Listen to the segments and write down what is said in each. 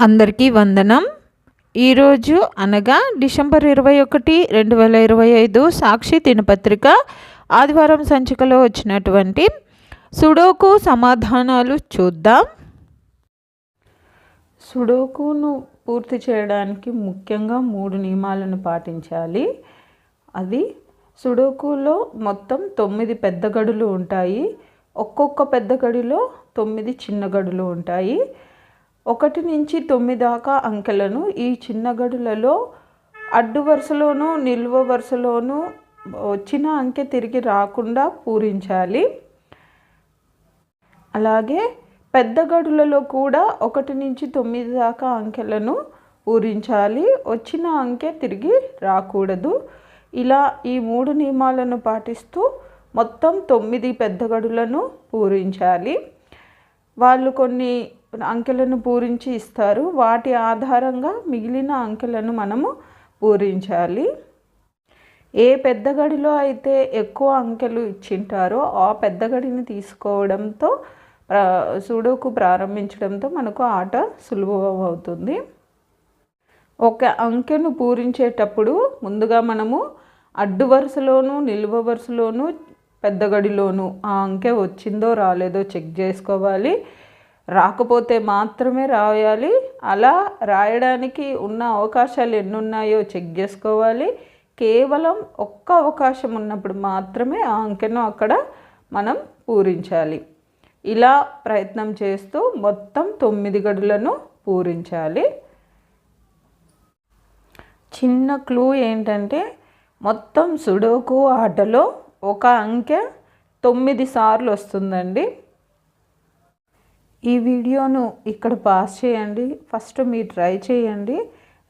అందరికీ వందనం. ఈరోజు అనగా డిసెంబర్ 21, 2025 సాక్షి దినపత్రిక ఆదివారం సంచికలో వచ్చినటువంటి సుడోకు సమాధానాలు చూద్దాం. సుడోకును పూర్తి చేయడానికి ముఖ్యంగా 3 నియమాలను పాటించాలి. అది సుడోకులో మొత్తం 9 పెద్ద గడులు ఉంటాయి. ఒక్కొక్క పెద్ద గడిలో 9 చిన్న గడులు ఉంటాయి. 1 నుంచి 9 దాకా అంకెలను ఈ చిన్న గడులలో అడ్డు వరుసలోనూ నిలువ వరుసలోనూ వచ్చిన అంకె తిరిగి రాకుండా పూరించాలి. అలాగే పెద్ద గడులలో కూడా 1 నుంచి 9 దాకా అంకెలను పూరించాలి. వచ్చిన అంకె తిరిగి రాకూడదు. ఇలా ఈ 3 నియమాలను పాటిస్తూ మొత్తం 9 పెద్ద గడులను పూరించాలి. వాళ్ళు కొన్ని అంకెలను పూరించి ఇస్తారు. వాటి ఆధారంగా మిగిలిన అంకెలను మనము పూరించాలి. ఏ పెద్ద గడిలో అయితే ఎక్కువ అంకెలు ఇచ్చింటారో ఆ పెద్ద గడిని తీసుకోవడంతో సుడోకు ప్రారంభించడంతో మనకు ఆట సులభమవుతుంది. ఒక అంకెను పూరించేటప్పుడు ముందుగా మనము అడ్డు వరుసలోను నిలువ వరుసలోను పెద్ద గడిలోను ఆ అంకె వచ్చిందో రాలేదో చెక్ చేసుకోవాలి. రాకపోతే మాత్రమే రాయాలి. అలా రాయడానికి ఉన్న అవకాశాలు ఎన్ని ఉన్నాయో చెక్ చేసుకోవాలి. కేవలం ఒక్క అవకాశం ఉన్నప్పుడు మాత్రమే ఆ అంకెను అక్కడ మనం పూరించాలి. ఇలా ప్రయత్నం చేస్తూ మొత్తం 9 గడులను పూరించాలి. చిన్న క్లూ ఏంటంటే మొత్తం సుడోకు ఆటలో ఒక అంకె 9 సార్లు వస్తుందండి. ఈ వీడియోను ఇక్కడ పాస్ చేయండి. ఫస్ట్ మీరు ట్రై చేయండి.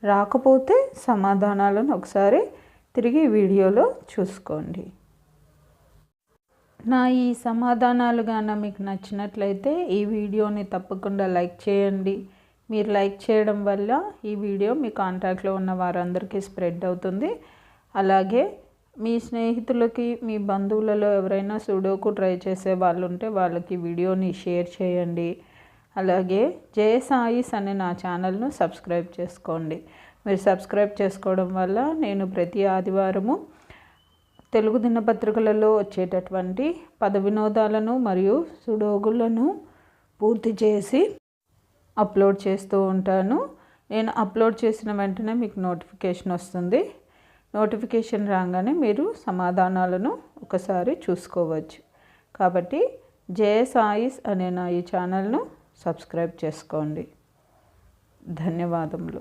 రాకపోతే సమాధానాలను ఒకసారి తిరిగి వీడియోలో చూసుకోండి. నా ఈ సమాధానాలు గాన మీకు నచ్చినట్లయితే ఈ వీడియోని తప్పకుండా లైక్ చేయండి. మీరు లైక్ చేయడం వల్ల ఈ వీడియో మీ కాంటాక్ట్లో ఉన్న వారందరికీ స్ప్రెడ్ అవుతుంది. అలాగే మీ స్నేహితులకి మీ బంధువులలో ఎవరైనా సుడోకు ట్రై చేసే వాళ్ళు ఉంటే వాళ్ళకి వీడియోని షేర్ చేయండి. అలాగే జయ సాయిస్ అనే నా ఛానల్ను సబ్స్క్రైబ్ చేసుకోండి. మీరు సబ్స్క్రైబ్ చేసుకోవడం వల్ల నేను ప్రతి ఆదివారము తెలుగు దినపత్రికలలో వచ్చేటటువంటి పద వినోదాలను మరియు సుడోకులను పూర్తి చేసి అప్లోడ్ చేస్తూ ఉంటాను. నేను అప్లోడ్ చేసిన వెంటనే మీకు నోటిఫికేషన్ వస్తుంది. నోటిఫికేషన్ రాగానే మీరు సమాధానాలను ఒకసారి చూసుకోవచ్చు. కాబట్టి జయ సాయిస్ అనే నా ఈ ఛానల్ను సబ్స్క్రైబ్ చేసుకోండి. ధన్యవాదములు.